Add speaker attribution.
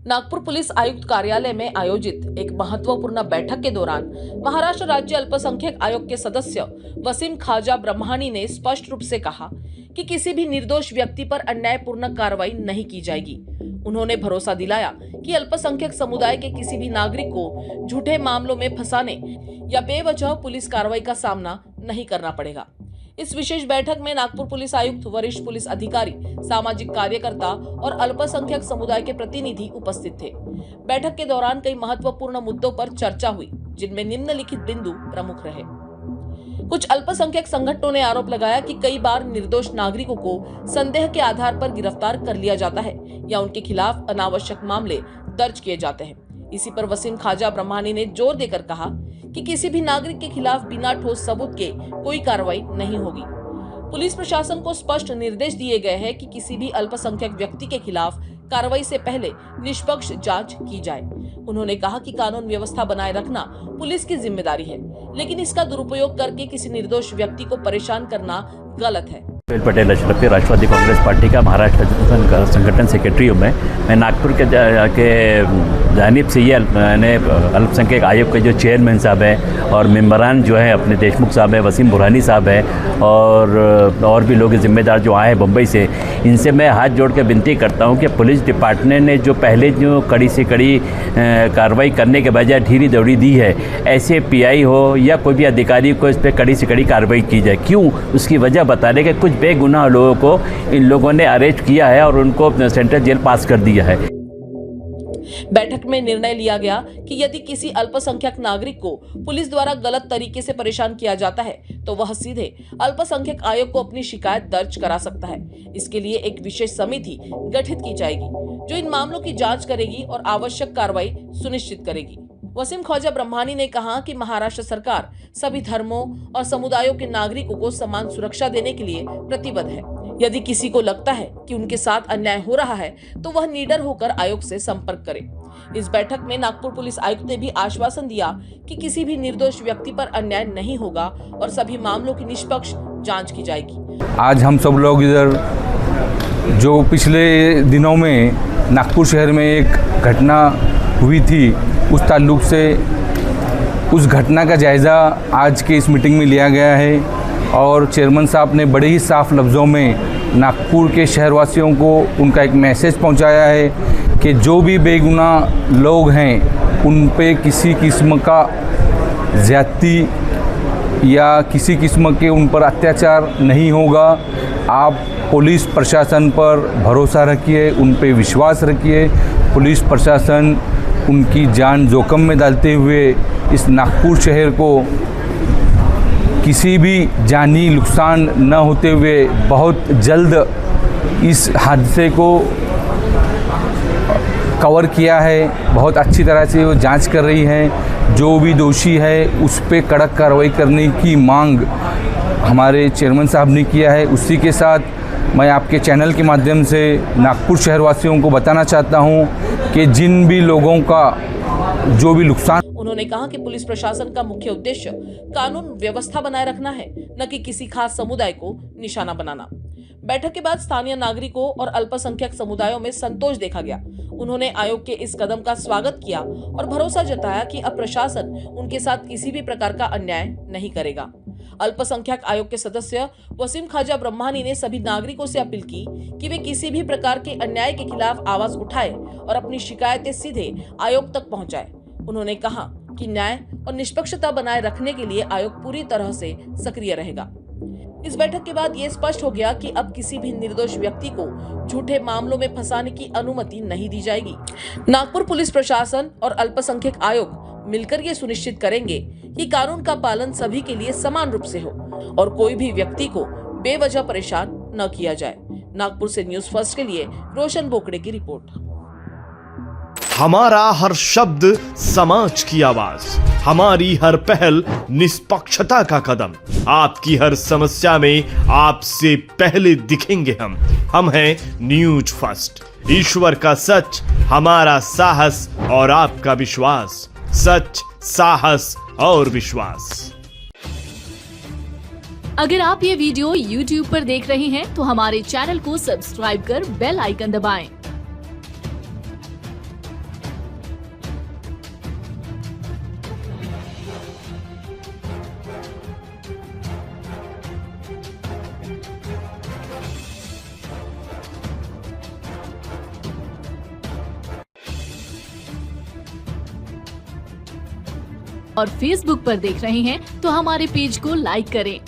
Speaker 1: Nagpur police आयुक्त कार्यालय में आयोजित एक महत्वपूर्ण बैठक के दौरान महाराष्ट्र राज्य अल्पसंख्यक आयोग के सदस्य वसीम ख्वाजा ब्रह्मानी ने स्पष्ट रूप से कहा कि किसी भी निर्दोष व्यक्ति पर अन्यायपूर्ण कार्रवाई नहीं की जाएगी। उन्होंने भरोसा दिलाया कि अल्पसंख्यक समुदाय के किसी भी नागरिक को झूठे मामलों में फंसाने या बेवजह पुलिस कार्रवाई का सामना नहीं करना पड़ेगा। इस विशेष बैठक में नागपुर पुलिस आयुक्त, वरिष्ठ पुलिस अधिकारी, सामाजिक कार्यकर्ता और अल्पसंख्यक समुदाय के प्रतिनिधि उपस्थित थे। बैठक के दौरान कई महत्वपूर्ण मुद्दों पर चर्चा हुई, जिनमें निम्नलिखित बिंदु प्रमुख रहे। कुछ अल्पसंख्यक संगठनों ने आरोप लगाया कि कई बार निर्दोष नागरिकों को संदेह के आधार पर गिरफ्तार कर लिया जाता है या उनके खिलाफ अनावश्यक मामले दर्ज किए जाते हैं। इसी पर वसीम ख्वाजा ब्रह्मानी ने जोर देकर कहा कि किसी भी नागरिक के खिलाफ बिना ठोस सबूत के कोई कार्रवाई नहीं होगी। पुलिस प्रशासन को स्पष्ट निर्देश दिए गए हैं कि किसी भी अल्पसंख्यक व्यक्ति के खिलाफ कार्रवाई से पहले निष्पक्ष जांच की जाए। उन्होंने कहा कि कानून व्यवस्था बनाए रखना पुलिस की जिम्मेदारी है, लेकिन इसका दुरुपयोग करके किसी निर्दोष व्यक्ति को परेशान करना गलत है।
Speaker 2: पटेल अशरफी, राष्ट्रवादी कांग्रेस पार्टी का महाराष्ट्र संगठन सेक्रेटरी हूँ मैं नागपुर के जानिब से ये अल्पसंख्यक आयोग के जो चेयरमैन साहब हैं और मेंबरान जो है अपने देशमुख साहब है, वसीम बुरहानी साहब है और भी लोग जिम्मेदार जो आए हैं बम्बई से, इनसे मैं हाथ जोड़ के विनती करता हूँ कि पुलिस डिपार्टमेंट ने जो पहले जो कड़ी से कड़ी कार्रवाई करने के बजाय ढीली दौड़ी दी है, ऐसे पीआई हो या कोई भी अधिकारी को इस पर कड़ी से कड़ी कार्रवाई की जाए। क्यों? उसकी वजह बता रहे कि कुछ बेगुनाह लोगों को इन लोगों ने अरेस्ट किया है और उनको सेंट्रल जेल पास कर दिया है।
Speaker 1: बैठक में निर्णय लिया गया कि यदि किसी अल्पसंख्यक नागरिक को पुलिस द्वारा गलत तरीके से परेशान किया जाता है तो वह सीधे अल्पसंख्यक आयोग को अपनी शिकायत दर्ज करा सकता है। इसके लिए एक विशेष समिति गठित की जाएगी जो इन मामलों की जांच करेगी और आवश्यक कार्रवाई सुनिश्चित करेगी। वसीम ख्वाजा ब्रह्मानी ने कहा कि महाराष्ट्र सरकार सभी धर्मों और समुदायों के नागरिकों को समान सुरक्षा देने के लिए प्रतिबद्ध है। यदि किसी को लगता है कि उनके साथ अन्याय हो रहा है तो वह निडर होकर आयोग से संपर्क करे। इस बैठक में नागपुर पुलिस आयुक्त ने भी आश्वासन दिया कि किसी भी निर्दोष व्यक्ति पर अन्याय नहीं होगा और सभी मामलों की निष्पक्ष जांच की जाएगी।
Speaker 3: आज हम सब लोग इधर जो पिछले दिनों में नागपुर शहर में एक घटना हुई थी, उस ताल्लुक से उस घटना का जायज़ा आज के इस मीटिंग में लिया गया है और चेयरमैन साहब ने बड़े ही साफ लफ्ज़ों में नागपुर के शहरवासियों को उनका एक मैसेज पहुंचाया है कि जो भी बेगुनाह लोग हैं उन पे किसी किस्म का ज़्यादती या किसी किस्म के उन पर अत्याचार नहीं होगा। आप पुलिस प्रशासन पर भरोसा रखिए, उन पे विश्वास रखिए। पुलिस प्रशासन उनकी जान जोखिम में डालते हुए इस नागपुर शहर को किसी भी जानी नुकसान न होते हुए बहुत जल्द इस हादसे को कवर किया है। बहुत अच्छी तरह से वो जांच कर रही है। जो भी दोषी है उस पे कड़क कार्रवाई करने की मांग हमारे चेयरमैन साहब ने किया है। उसी के साथ मैं आपके चैनल के माध्यम से नागपुर शहरवासियों को बताना चाहता हूं कि जिन भी लोगों का जो भी नुकसान।
Speaker 1: उन्होंने कहा कि पुलिस प्रशासन का मुख्य उद्देश्य कानून व्यवस्था बनाए रखना है, न कि किसी खास समुदाय को निशाना बनाना। बैठक के बाद स्थानीय नागरिकों और अल्पसंख्यक समुदायों में संतोष देखा गया। उन्होंने आयोग के इस कदम का स्वागत किया और भरोसा जताया कि अब प्रशासन उनके साथ किसी भी प्रकार का अन्याय नहीं करेगा। अल्पसंख्यक आयोग के सदस्य वसीम ख्वाजा ब्रह्मानी ने सभी नागरिकों से अपील की कि वे किसी भी प्रकार के अन्याय के खिलाफ आवाज उठाए और अपनी शिकायतें सीधे आयोग तक पहुंचाए। उन्होंने कहा कि न्याय और निष्पक्षता बनाए रखने के लिए आयोग पूरी तरह से सक्रिय रहेगा। इस बैठक के बाद ये स्पष्ट हो गया कि अब किसी भी निर्दोष व्यक्ति को झूठे मामलों में फंसाने की अनुमति नहीं दी जाएगी। नागपुर पुलिस प्रशासन और अल्पसंख्यक आयोग मिलकर ये सुनिश्चित करेंगे कि कानून का पालन सभी के लिए समान रूप से हो और कोई भी व्यक्ति को बेवजह परेशान न किया जाए। नागपुर से न्यूज़ फर्स्ट के लिए रोशन बोकड़े की रिपोर्ट।
Speaker 4: हमारा हर शब्द समाज की आवाज, हमारी हर पहल निष्पक्षता का कदम। आपकी हर समस्या में आपसे पहले दिखेंगे हम हैं न्यूज फर्स्ट। ईश्वर का सच, हमारा साहस और आपका विश्वास। सच, साहस और विश्वास।
Speaker 5: अगर आप ये वीडियो YouTube पर देख रहे हैं तो हमारे चैनल को सब्सक्राइब कर बेल आइकन दबाएं। और फेसबुक पर देख रहे हैं तो हमारे पेज को लाइक करें